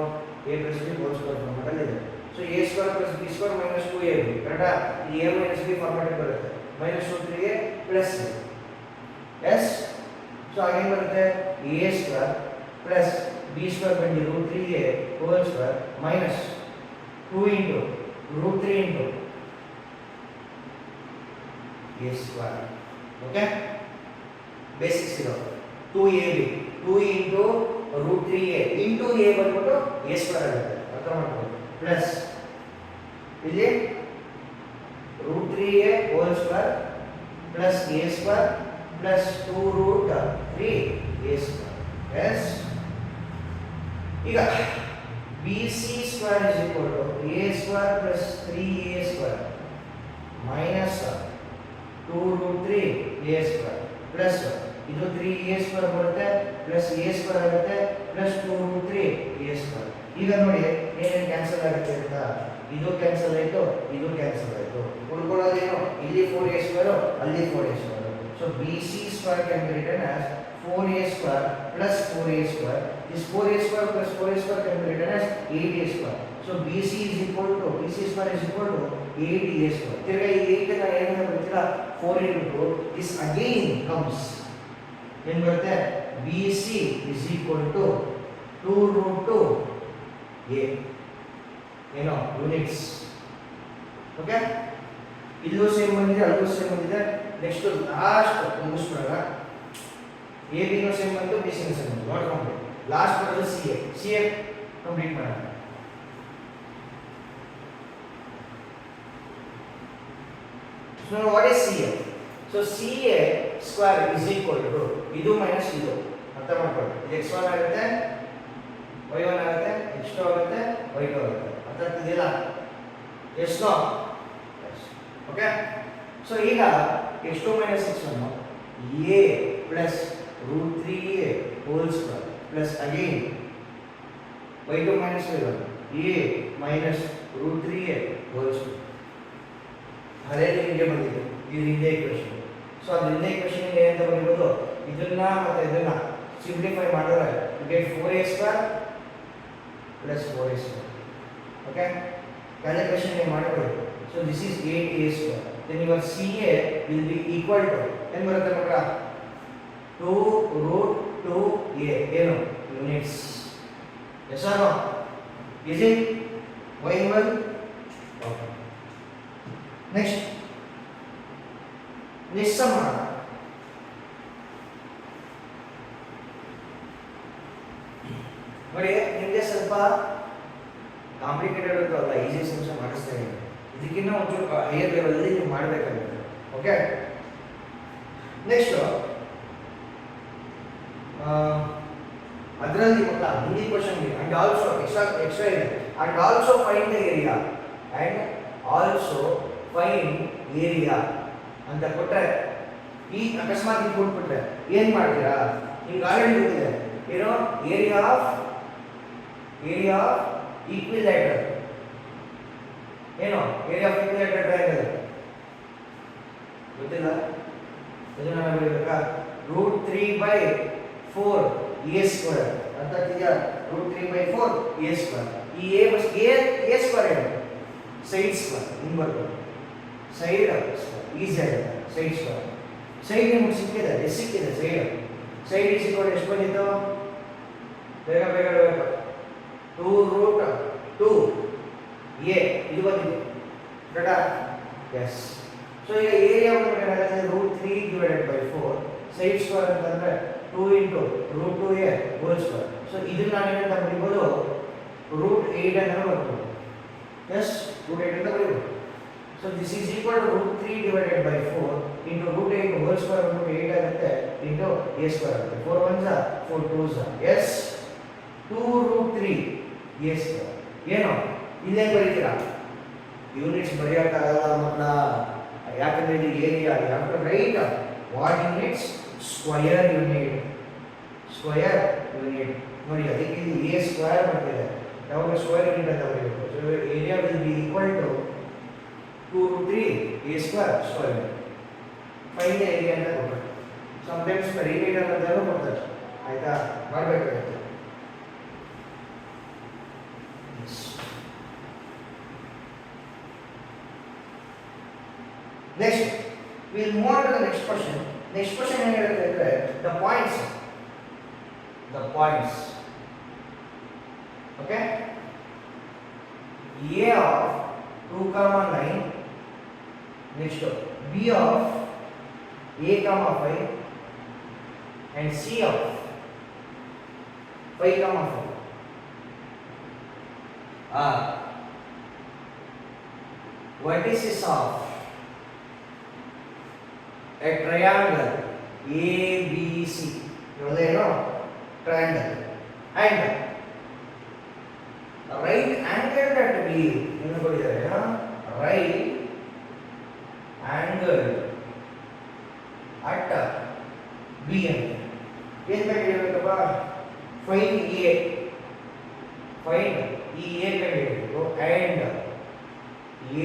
a plus b whole square format ಅಲ್ಲಿ ಇದೆ. So a square plus b square minus 2ab ಕರೆಕ್ಟಾ? ಈ a minus b ಫಾರ್ಮೆಟ್ ಬರುತ್ತೆ. minus root 3a plus a. Yes, so ಹಾಗೇನು ಬರುತ್ತೆ? a square plus b square ಬಂದು root 3a whole square minus 2 into root 3 into a square. Okay, basics ಇರೋ 2ab 2 into root 3a into a ಬಂದ್ಬಿಟ್ಟು a square ಆಗುತ್ತೆ. ಅರ್ಥ ಮಾಡ್ಕೊಳ್ಳಿ. Plus ಇಲ್ಲಿ root 3a whole square plus a square plus 2 root 3 a square. Yes, ಈಗ bc square is equal to a square plus 3a square minus 2 root 3 a square plus ಇದು 3a square ಬರುತ್ತೆ plus a square ಆಗುತ್ತೆ plus 2 root 3 a square. ಈಗ ನೋಡಿ ಏನೇನು cancel ಆಗುತ್ತೆ ಅಂತ. ಇದು ಕ್ಯಾನ್ಸಲ್ ಆಯಿತು, ಇದು ಕ್ಯಾನ್ಸಲ್ ಆಯಿತು. ಉಳ್ಕೊಳ್ಳೋದೇನು? ಇಲ್ಲಿ 4a square, ಅಲ್ಲಿ 4a square. So bc square can be written as 4a square plus 4a square This 4a square plus 4a square can be written as 8a square. So BC is equal to BC square is equal to 8a square. ತಿರ್ಗಾ ಈ 8 ನ ಏನು ಬರುತ್ತಿಲ್ಲ 4 into this again comes ಏನು ಬರುತ್ತೆ BC is equal to 2 root 2 a ಏನೋ units. Okay, ಇಲ್ಲೂ same ಬಂದಿದೆ ಅಲ್ಲೂ ಸೇಮ್ ಬಂದಿದೆ. ನೆಕ್ಸ್ಟ್ ಲಾಸ್ಟ್ ಮುಗಿಸ್ಬಿಡೋಣ. ಎ ಬಿನೂ ಸೇಮ್ ಬಂತು, ಬಿ ಸಿನೂ ಸೇಮ್ ಬಂತು. Not complete. ಲಾಸ್ಟ್ ಬರೋದು ಸಿ ಎ ಕಂಪ್ಲೀಟ್ ಮಾಡೋಣ. So now what is CA? So CA square is equal to ಇದು ಮೈನಸ್ ಇದು ಅರ್ಥ ಮಾಡ್ಕೊಳ್ಳಿ. ಇದು x1 ಆಗುತ್ತೆ, y1 ಆಗುತ್ತೆ, x2 ಆಗುತ್ತೆ, y2 ಆಗುತ್ತೆ. ಅರ್ಥ ಆಗ್ತಿದೆಯಲ್ಲ? Yes no? ಓಕೆ, ಸೊ ಈಗ x2 minus x1 a plus root 3a whole square plus again y2 minus y1 a minus root 3a whole square. ಅದೇ ನಿಮಗೆ ಬಂದಿದೆ ಇದು ಹಿಂದೆ ಇಕ್ವೇಷನ್. ಸೊ ಅದು ಹಿಂದೆ ಇಕ್ವೇಷನ್ ಏನಂತ ಬರೀಬೋದು, ಇದನ್ನ ಮತ್ತೆ ಇದನ್ನ ಸಿಂಪ್ಲಿಫೈ ಮಾಡಿದ್ರೆ you get 4a square plus 4a square. Okay, calculation ನೀವು ಮಾಡಬೇಕು. So this is 8a square. Then your CA will be equal to ಏನು ಬರುತ್ತೆ ಮಕ್ಕಳ 2 ರೂಟ್ 2a ಏನು units. Yes or no? Is it going well? Okay, next sum ನೋಡಿ. ನಿಮಗೆ ಸ್ವಲ್ಪ complicated ಅಂತಲ್ಲ, ಈಸಿ ಸಮ್ಸ್ ಮಾಡಿಸ್ತಾ ಇದ್ದೀನಿ. ಇದಕ್ಕಿಂತ ಒಂಚೂರು ಹೈಯರ್ ಲೆವೆಲಲ್ಲಿ ನೀವು ಮಾಡಬೇಕಾಗುತ್ತೆ. ಓಕೆ, ನೆಕ್ಸ್ಟ್ ಅದರಲ್ಲಿ ಮಕ್ಕಳ ಹಿಂದಿ ಕ್ವಶನ್ ಇದೆ ಅಂಡ್ ಆಲ್ಸೋ ಎಕ್ಸ್ಟ್ರಾ ಇದೆ. And also find the area and also find area ಅಂತ ಕೊಟ್ಟರೆ, ಈ ಅಕಸ್ಮಾತ್ ಇದು ಕೊಟ್ಬಿಟ್ರೆ ಏನು ಮಾಡ್ತೀರಾ? ನಿಮ್ಗೆ ಆಲ್ರೆಡಿ ಗೊತ್ತಿದೆ ಏನೋ ಏರಿಯಾ ಆಫ್ ಈಕ್ವಿಲ್ಯಾಟರಲ್. ಏನೋ ಏರಿಯಾ ಆಫ್ ಈಕ್ವಿಲ್ಯಾಟರಲ್ ಟ್ರಯಾಂಗಲ್ ಗೊತ್ತಿಲ್ಲ? ಇದನ್ನ ಬರೀಬೇಕಾ? ರೂಟ್ 3/4 a ಸ್ಕ್ವೇರ್ ಅಂತ ಇದೆಯಾ? Root 3/4 a square. ಈ a ಸ್ಕ್ವೇರ್ ಏನು? Side square. ಹಿಂಗೆ ಬರ್ಬೋದು, ಸೈಡ್ ಸ್ಕ್ವೇರ್ ಈಸಿ ಆಗುತ್ತೆ. ಸೈಡ್ ಸ್ಕ್ವೇರ್, ಸೈಡ್ ನಿಮಗೆ ಸಿಕ್ಕಿದೆ, ಎಷ್ಟು ಸಿಕ್ಕಿದೆ? ಸೈಡ್ ಈಸ್ ಈಕ್ವಲ್ ಎಷ್ಟು ಬಂದಿತ್ತು? ಬೇಗ ಹೇಳಬೇಕು. 2 ರೂಟ್ 2a ಇದು ಬಂದಿದೆ ಕರೆಕ್ಟಾ? ಎಸ್. ಸೊ ಈಗ ಏರಿಯಾ ಬಂದ್ಬಿಟ್ಟು ರೂಟ್ 3/4 ಸೈಡ್ ಸ್ಕ್ವೇರ್ ಅಂತಂದ್ರೆ 2 into root 2a whole square. So ಇದನ್ನ ನಾನು ಏನಂತ ಬರೀಬೋದು? ರೂಟ್ 8 ಅಂತ ಬರ್ಬೋದು. ಎಸ್, ರೂಟ್ 8 ಅಂತ ಬರೀಬೋದು. So this is equal to root 3 divided by 4 into root 8 whole square root 8 ಆಗುತ್ತೆ into a square ಆಗುತ್ತೆ. 4 1s are 4 2s are. Yes, 2 root 3 a square. ಏನು ಇಲ್ಲೇ ಬರೀತೀರಾ? ಯೂನಿಟ್ಸ್ ಬರೆಯೋಕ್ಕಾಗಲ್ಲ ಮಕ್ಕಳ, ಯಾಕಂದ್ರೆ ಇದು area. You have to write what units? Square unit. ನೋಡಿ, ಅದಕ್ಕೆ ಇದು a ಸ್ಕ್ವೇರ್ ಬರ್ತಿದೆ. ಯಾವಾಗ ಸ್ಕ್ವೇರ್ ಯೂನಿಟ್ ಅಂತ ಬರೀಬೇಕು. So area will be equal to 2 root 3 a square square. Find area ಅಂತ ಕೊಡ್ತಾರೆ. ಸಮ್ಟೈಮ್ಸ್ ಪೆರಿಮೀಟರ್ ಅಂತಾನೂ ಕೊಡ್ತಾರೆ. ಆಯ್ತಾ? ಮಾಡಬೇಕಾಗುತ್ತೆ. Next will move on to the next question. Next question ಏನು ಹೇಳುತ್ತೆ ಅಂದರೆ the points. Okay, a of 2, 9. Next b of a, 5 and c of 5, 5 are vertices of a triangle ABC. ಇವೆಲ್ಲ ಏನೋ triangle and right angled at B. ಏನು ಕೊಟ್ಟಿದ್ದಾರೆ? right angled at B ಅಂತ ಏನು ಕಂಡುಹಿಡಿಯಬೇಕಪ್ಪ? Find A ಕಂಡುಹಿಡಿಯಬೇಕು and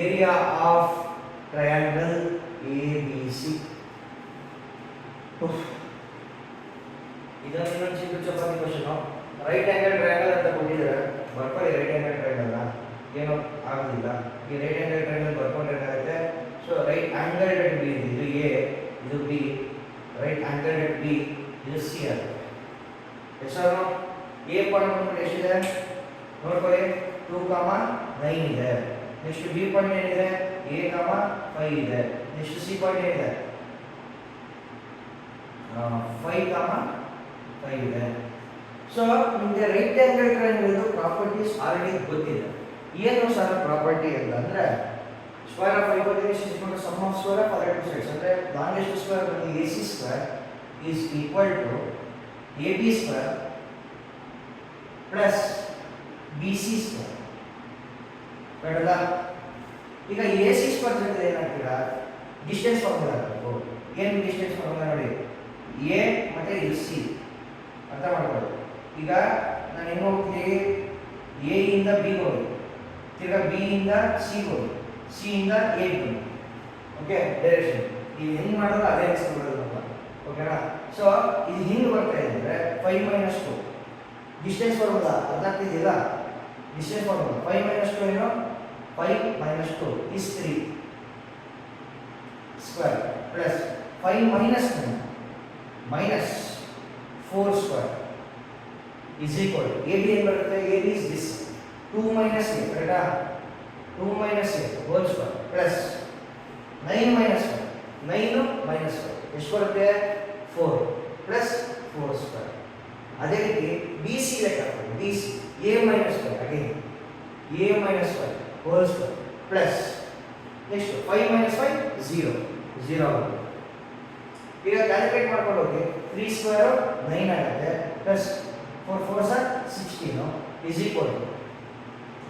area of triangle ABC. ಇದನ್ನು ಇನ್ನೊಂದು ಚಿಕ್ಕ chapati question right angle triangle ಅಂತ ಕೊಟ್ಟಿದ್ದಾರೆ, ಬರ್ಕೊಳ್ಳಿ ರೈಟ್ ಆಂಗಲ್ ಟ್ರಯಾಂಗಲ್ನ, ಏನೋ ಆಗೋದಿಲ್ಲ. ಈ ರೈಟ್ ಆಂಗಲ್ ಟ್ರಯಾಂಗಲ್ ಬರ್ಕೊಂಡ್ರೆ ಏನಾಗುತ್ತೆ, so right angle at B, ಇದು ಎ, ಇದು B, right angle at B, ಇದು ಸಿ ಆಗುತ್ತೆ. ಎಷ್ಟೋ ಎ ಪಾಯಿಂಟ್ ಬಂದ್ಬಿಟ್ಟು ಎಷ್ಟಿದೆ ನೋಡ್ಕೊಳ್ಳಿ, 2,9 ಇದೆ. ನೆಕ್ಸ್ಟ್ ಬಿ ಪಾಯಿಂಟ್ ಏನಿದೆ, a, 5 ಇದೆ. ನೆಕ್ಸ್ಟ್ ಸಿ ಪಾಯಿಂಟ್ ಏನಿದೆ, 5,5 ಇದೆ. ಸೊ ನಿಮಗೆ right angle triangle properties already ಗೊತ್ತಿದೆ. ಏನು ಸರ್ ಪ್ರಾಪರ್ಟಿ ಅಂತಂದ್ರೆ, square of hypotenuse is equal to sum of square of other two sides. ಅಂದ್ರೆ ಲಾಂಗೆಸ್ಟ್ ಸ್ಕ್ವೇರ್ ಬಂದು AC square is equal to AB square plus BC square. ಬೇಡಲ್ಲ, ಈಗ AC square ಜೊತೆ ಏನಾಗ್ತೀರಾ, distance formula ಹಾಕಬೇಕು. ಏನು distance formula ನೋಡಿ, A ಮತ್ತೆ ಇದು C ಅರ್ಥ ಮಾಡ್ಕೊಳ್ಳಿ. ಈಗ ನಾನು ಹೆಂಗೆ ಹೋಗ್ತೀನಿ, A ಇಂದ B ಹೋಗಿ, ತಿರ್ಗಾ B ಇಂದ C ಹೋಗಿ, C ಇಂದ A ಹೋಗಿ, ಓಕೆ ಡೈರೆಕ್ಷನ್. ಇದು ಹೆಂಗೆ ಮಾಡೋದು ಅದೇ ಆನ್ಸರ್ ಮಾಡೋದಪ್ಪ, ಓಕೆನಾ. ಸೊ ಇದು ಹಿಂಗೆ ಬರ್ತಾ ಇದೆ 5 - 2 ಡಿಸ್ಟೆನ್ಸ್ ಫಾರ್ಮುಲಾ ಅರ್ಥ ಆಗ್ತಿದೆಯಲ್ಲ. ಡಿಸ್ಟೆನ್ಸ್ ಫಾರ್ಮುಲಾ 5 - 2 ಏನು, 5 - 2 is 3 square plus 5 - 9 minus 4 square is equal to AB ಏನು ಬರುತ್ತೆ, AB is this 2 - a ಕರೆಕ್ಟಾ, 2 - a whole square plus 9 - 1 9 - 1 ಎಷ್ಟು ಬರುತ್ತೆ, 4 plus 4 square. ಅದೇ ರೀತಿ BC ಲೆಕ್ಕ ಹಾಕೋದು, BC A - 1 again A - 1 whole square plus next 5 - 5 0 0 ಆಗುತ್ತೆ. ಈಗ ಕ್ಯಾಲ್ಕುಲೇಟ್ ಮಾಡ್ಕೊಂಡು ಹೋಗಿ 3 ಸ್ಕ್ವೇರ್ 9 ಆಗುತ್ತೆ plus 4 4 16 is equal to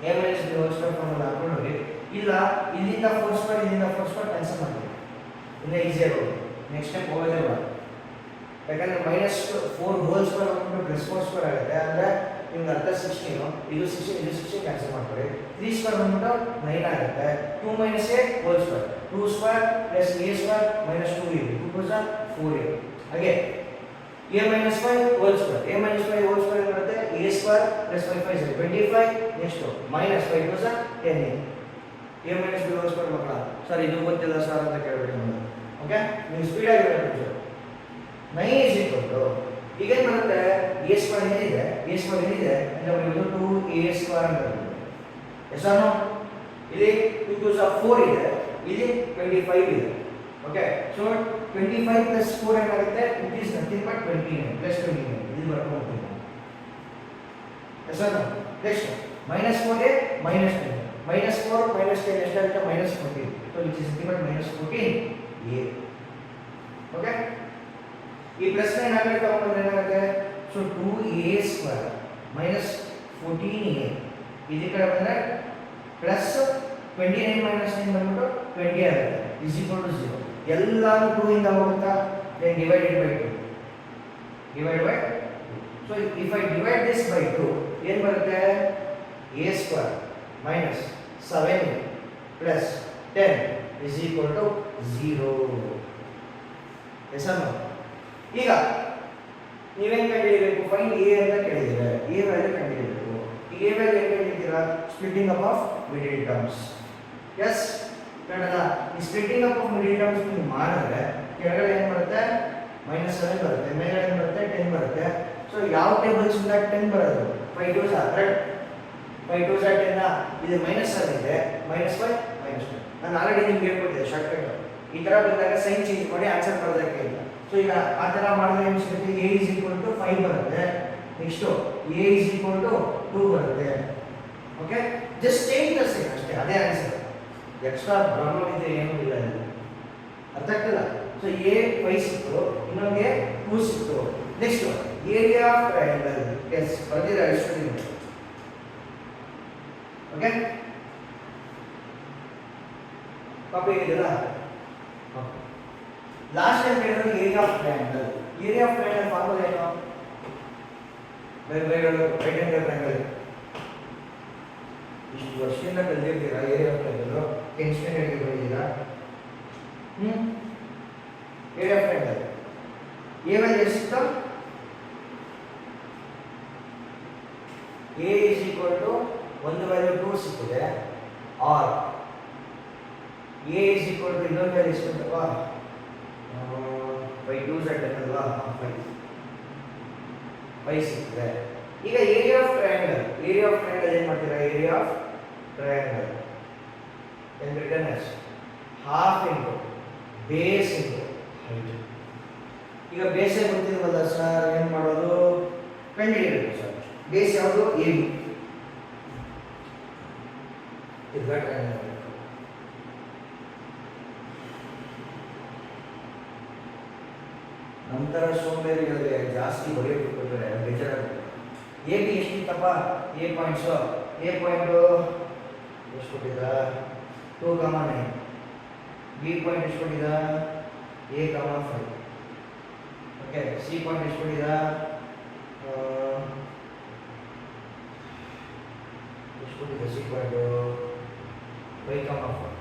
A - B whole square formula ಹಾಕೊಂಡು ಹೋಗಿ. ಇಲ್ಲ ಇಲ್ಲಿಂದ 4 ಸ್ಕ್ವೇರ್ ಇಲ್ಲಿಂದ 4 ಸ್ಕ್ವೇರ್ ಕ್ಯಾನ್ಸಲ್ ಮಾಡ್ತೀವಿ, ಇನ್ನು ಈಸಿ ಆಗೋದು. ನೆಕ್ಸ್ಟ್ ಸ್ಟೆಪ್ ಹೋಗೋದೇ ಬೇಡ, ಯಾಕಂದ್ರೆ -4 ಹೋಲ್ ಸ್ಕ್ವೇರ್ ಬಂದ್ಬಿಟ್ಟು ಪ್ಲಸ್ 4 ಸ್ಕ್ವೇರ್ ಆಗುತ್ತೆ. ಅಂದರೆ ನಿಮ್ಗೆ ಅರ್ಥ 16, ಇದು 16 ಇದು 16 ಕ್ಯಾನ್ಸಲ್ ಮಾಡ್ಕೊಳ್ಳಿ. 3 ಸ್ಕ್ವೇರ್ ಬಂದ್ಬಿಟ್ಟು 9 ಆಗುತ್ತೆ. 2 - a whole square 2 square plus a square minus 2ab 2 + 4a. ಹಾಗೆ a - 5 whole square, a - 5 whole square ಬರುತ್ತೆ a square plus 5 5 25. Next -5 + 10a. a - b whole square ಮಕ್ಕಳ ಸರ್ ಇದು ಗೊತ್ತಿಲ್ಲ ಸರ್ ಅಂತ ಕೇಳಬೇಡಿ ನಮಗೆ, ಓಕೆ. ನೀವು ಸ್ಪೀಡ್ ಆಗಿ ಹೇಳಬೇಕು. 9 is equal to ಈಗ ಏನು ಬರುತ್ತೆ, a ಸ್ಕ್ವೇರ್ ಏನಿದೆ, a ಸ್ಕ್ವೇರ್ ಏನಿದೆ ಅಂದರೆ ಬರೆಯೋದು 2a ಸ್ಕ್ವೇರ್ ಅಂತ ಬರುತ್ತೆ. ಎಷ್ಟೋ ಇಲ್ಲಿ 2 + 4 ಇದೆ, ಇಲ್ಲಿ 25 ಇದೆ, ಓಕೆ. ಸೊ 25 + 4 ಏನಾಗುತ್ತೆ, ಇಟ್ ಈಸ್ ನಥಿಂಗ್ ಬಟ್ 29 + 29 ಇಲ್ಲಿ ಬರ್ಕೊಂಡು ಹೋಗ್ತೀನಿ. ಎಷ್ಟೋ ನೆಕ್ಸ್ಟ್ -4a - 10 -4 - 10 ಎಷ್ಟಾಗುತ್ತೆ, -14. So it is nothing but -14a, okay. ಈ ಪ್ಲಸ್ ಏನಾಗುತ್ತೆ ತಗೊಂಡ್ರೆ ಏನಾಗುತ್ತೆ, so 2a square minus 14a ಇದು ಕಡೆ ಬಂದರೆ ಪ್ಲಸ್ 29 - 9 ಬಂದ್ಬಿಟ್ಟು 20 ಆಗುತ್ತೆ ಇಸ್ ಈಕ್ವಲ್ ಟು 0. ಎಲ್ಲಾನು 2 ಇಂದ ಹೋಗುತ್ತಾ, then divided by 2 divided by 2. So if I divide this by 2 ಏನು ಬರುತ್ತೆ, a square minus 7a plus 10 is equal to 0. Yes ಅನ್ನು ಈಗ ನೀವೇನು ಕಂಡುಹಿಡಿಯಬೇಕು, ಫೈಂಡ್ ಎ ಅಂತ ಕೇಳಿದರೆ ಎ ವ್ಯಾಲ್ಯೂ ಕಂಡುಹಿಡಿಯಬೇಕು. ಈಗ ಎ ವ್ಯಾಲ್ಯೂ ಹೆಂಗೆ ಕಂಡುಹಿಡಿತೀರಾ, splitting up of middle terms. Yes Kannada ಈ splitting up of middle terms ನೀವು ಮಾಡಿದ್ರೆ ಕೆಳಗಡೆ ಏನು ಬರುತ್ತೆ, -7 ಬರುತ್ತೆ, ಮೇಲ್ಗಡೆ ಏನು ಬರುತ್ತೆ 10 ಬರುತ್ತೆ. ಸೊ ಯಾವ ಟೇಬಲ್ಸ್ ಇಂದ 10 ಬರೋದು, 5 2s are 10 5 2s are 10 ಇದು -7 ಇದೆ, -5 -2. ನಾನು ಆಲ್ರೆಡಿ ನಿಮ್ಗೆ ಹೇಳ್ಕೊಟ್ಟಿದ್ದೆ ಶಾರ್ಟ್ಕಟ್. ಈ ಥರ ಬಂದಾಗ ಸೈನ್ ಚೇಂಜ್ ಮಾಡಿ ಆನ್ಸರ್ ಬರೋದಕ್ಕೆ ಇಲ್ಲ. ಸೊ ಈಗ ಆ ಥರ ಮಾಡಿದ್ರೆ ಏನು ಸಿಗುತ್ತೆ, a = 5 ಬರುತ್ತೆ. ನೆಕ್ಸ್ಟು a = 2 ಬರುತ್ತೆ, okay. Just change the sign ಅಷ್ಟೇ, ಅದೇ ಆನ್ಸರ್. ಎಕ್ಸ್ಟ್ರಾ ಪ್ರಾಬ್ಲಮ್ ಇದೆ ಏನೂ ಇಲ್ಲ ಇಲ್ಲಿ, ಅರ್ಥ ಆಗ್ತಲ್ಲ. ಸೊ a 5 ಸಿಕ್ತು, ಇನ್ನೊಂದು a 2 ಸಿಕ್ತು. Next area of triangle, yes ಬರ್ದಿರ ಎಷ್ಟು ನಿಮಗೆ, ಓಕೆ. ಕಾಪಿ ಇದೆಯಲ್ಲ, ಲಾಸ್ಟ್ ಟೈಮ್ ಹೇಳಿರೋದು area of triangle. Area of triangle formula ಏನು, ರೈಟ್ ಆಂಗಲ್ ಟ್ರಯಾಂಗಲ್ ಇಷ್ಟು ವರ್ಷದಿಂದ ಕಲಿತಿರ್ತೀರಾ. ಏರಿಯಾ ಆಫ್ ಟ್ರಯಾಂಗಲ್ 10th ಸ್ಟ್ಯಾಂಡರ್ಡ್ಗೆ ಬಂದಿದ್ದೀರಾ. Area of triangle A value ಎಷ್ಟಿತ್ತು, ಎ ಇಸ್ ಈಕ್ವಲ್ ಟು ಒಂದು ವ್ಯಾಲ್ಯೂ 2 ಸಿಕ್ಕಿದೆ or A is equal to ಇನ್ನೊಂದು ವ್ಯಾಲ್ಯೂ ಸಿಗುತ್ತಲ್ವಾ 5 2 z ಅಲ್ವಾ 5 ಸಿಕ್ಕಿದೆ. ಈಗ ಏರಿಯಾ ಆಫ್ ಟ್ರಯಾಂಗಲ್ ಏನು ಮಾಡ್ತೀರಾ? Area of triangle can be written as half into base into height. ಈಗ ಬೇಸ್ ಗೊತ್ತಿಲ್ವಲ್ಲ ಸರ್, ಏನು ಮಾಡೋದು? ಕಂಡುಹಿಡಿಯಬೇಕು ಸರ್. ಬೇಸ್ ಯಾವುದು? A B. ಇದು ಟ್ರಯಾಂಗಲ್. ನಂತರ ಸೋಂಬೇರಿಗಳಿಗೆ ಜಾಸ್ತಿ ಬರೆಯೋಕೆ ಕೊಟ್ಟರೆ ಬೇಜಾರಾಗುತ್ತೆ. ಎ ಬಿ ಎಷ್ಟಿತ್ತಪ್ಪ? A points. ಎ ಪಾಯಿಂಟು ಎಷ್ಟು ಕೊಟ್ಟಿದ್ದ? 2,9. ಬಿ ಪಾಯಿಂಟ್ ಎಷ್ಟು ಕೊಟ್ಟಿದ್ದ? ಎ 5. ಓಕೆ. ಸಿ ಪಾಯಿಂಟ್ ಎಷ್ಟು ಕೊಟ್ಟಿದ್ದ? ಎಷ್ಟು ಕೊಟ್ಟಿದ್ದ ಸಿ ಪಾಯಿಂಟು? 5,4.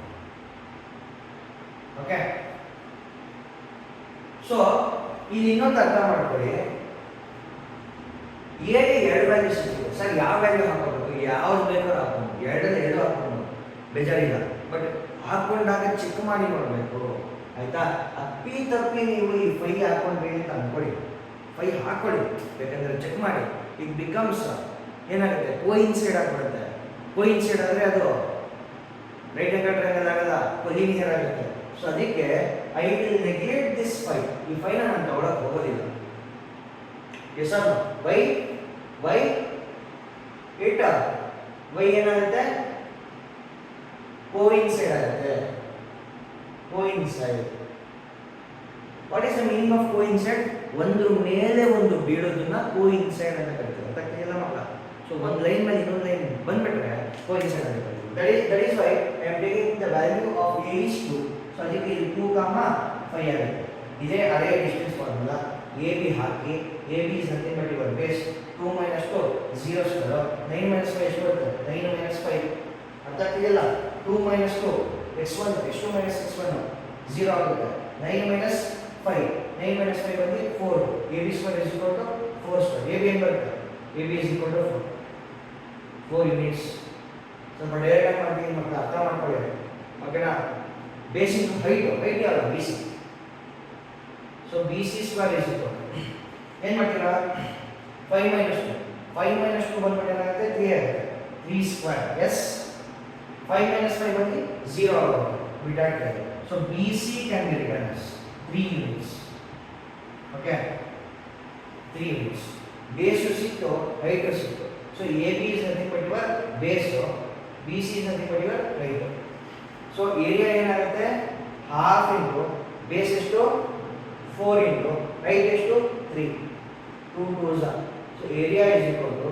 ಓಕೆ. ಸೊ ಇಲ್ಲಿ ಇನ್ನೊಂದು ಅರ್ಥ ಮಾಡ್ಕೊಳ್ಳಿ. ಎಗೆ 2 ವ್ಯಾಲ್ಯೂ ಸಿಕ್ಕಿದೆ ಸರ್, ಯಾವ ವ್ಯಾಲ್ಯೂ ಹಾಕೋಬೇಕು? ಯಾವ್ದು ಬೇಕಾದ್ರೂ ಹಾಕೊಂಡು, ಎರಡಲ್ಲಿ 2 ಹಾಕೊಂಡು ಬೇಜಾರಿಲ್ಲ. ಬಟ್ ಹಾಕೊಂಡಾಗ ಚೆಕ್ ಮಾಡಿ ನೋಡಬೇಕು, ಆಯ್ತಾ? ಅಪ್ಪಿ ತಪ್ಪಿ ನೀವು ಈ 5 ಹಾಕೊಂಡ್ರಿ ಅಂತ ಅನ್ಕೊಳ್ಳಿ, 5 ಹಾಕೊಳ್ಳಿ, ಯಾಕಂದ್ರೆ ಚೆಕ್ ಮಾಡಿ. ಇಟ್ ಬಿಕಮ್ಸ್ ಏನಾಗುತ್ತೆ? ಕೋಇನ್ಸೈಡ್ ಆಗಿಬಿಡುತ್ತೆ. ಕೋಇನ್ಸೈಡ್ ಆದರೆ ಅದು ರೈಟ್ ಆ್ಯಂಗಲ್ ಟ್ರಯಾಂಗಲ್ ಆಗಲ್ಲ, ಕೊಲಿನಿಯರ್ ಆಗುತ್ತೆ. ಸೊ ಅದಕ್ಕೆ ಐ ವಿಲ್ ನೆಗ್ಲೆಕ್ಟ್ ದಿಸ್ 5. ಈ 5ನ ನಾನು ತಗೊಳಕ್ಕೆ ಹೋಗೋದಿಲ್ಲ. Yes or why it why ಏನಾಗುತ್ತೆ? ಕೋಇನ್ಸೈಡ್ ಆಗುತ್ತೆ. Coincide. What is the meaning of coincide? ಒಂದ್ರ ಮೇಲೆ ಒಂದು ಬೀಳೋದನ್ನ ಕೋಇನ್ಸೈಡ್ ಅಂತ ಕರೀತಾರೆ. ಅಂತ ಕೇಳಿಲ್ಲ ಮಕ್ಕಳ. ಸೊ ಒಂದು ಲೈನ್ ಮೇಲೆ ಇನ್ನೊಂದು ಲೈನ್ ಬಂದ್ಬಿಟ್ರೆ ಕೋಇನ್ಸೈಡ್ ಅಂತ ಕರೀತಾರೆ. That is why I am taking the value of A is 2. So ಅದಕ್ಕೆ ಇಲ್ಲಿ 2,5 ಆಗುತ್ತೆ. ಇದೇ ಅರೇ ಡಿಸ್ಟೆನ್ಸ್ ಫಾರ್ಮುಲಾ. ಎ ಬಿ ಹಾಕಿ, A B is nothing but your base. 2 - 2 0 square. 9 - 5 ಎಷ್ಟು ಬರುತ್ತೆ? 9 - 5. ಅರ್ಥ ಆಗ್ತಿದೆಯಲ್ಲ? 2 - 2 x1 x2 - x1 0 ಆಗುತ್ತೆ. 9 - 5 9 - 5 ಬಂದು 4. A B square is equal to 4 square. A B ಏನು ಬರುತ್ತೆ? A B is equal to 4 units. ಸ್ವಲ್ಪ ಡೈರೆಕ್ಟಾಗಿ ಮಾಡ್ತೀನಿ ಮಕ್ಕಳು, ಅರ್ಥ ಮಾಡ್ಕೊಳ್ಳಿ. ಓಕೆನಾ? ಬೇಸಿಕ್ ಹೈಟ್ ಯಾವುದು? B C. So B C square is equal to ಏನು ಮಾಡ್ತೀರಾ? 5 - 2 5 - 2 ಬಂದ್ಬಿಟ್ಟು ಏನಾಗುತ್ತೆ? 3 ಆಗುತ್ತೆ. 3 ಸ್ಕ್ವೇರ್. ಎಸ್ 5 - 5 ಬಂದು 0 ಆಗುತ್ತೆ. ಬಿಟ್ಟಾಗ್ತದೆ. So B C can be written as 3 units. Okay, 3 units. Base ಸಿಕ್ತು, ಹೈಟು ಸಿಕ್ತು. So A B is nothing but your base, B C is nothing but your height. So area ಏನಾಗುತ್ತೆ? Half into base ಎಷ್ಟು? 4 into height ಎಷ್ಟು? 3. 2 2s. So area is equal to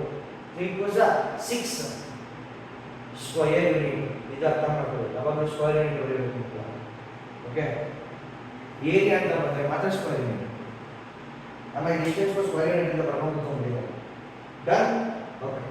3 2s 6 square unit. ಇದು ಅರ್ಥ ಮಾಡ್ಕೊಳ್ಳಿ. ಯಾವಾಗ square unit ಬರೀಬೇಕು. Okay, area ಅಂತ ಬಂದರೆ ಮಾತ್ರ ಸ್ಕ್ವೇರ್ ಯೂನಿಟ್. ಆಮೇಲೆ ಡಿಸ್ಟೆನ್ಸ್ ಸ್ಕ್ವೇರ್ ಯೂನಿಟ್ ಇಂದ ಬರ್ಕೊಂಡು ಡನ್. ಓಕೆ.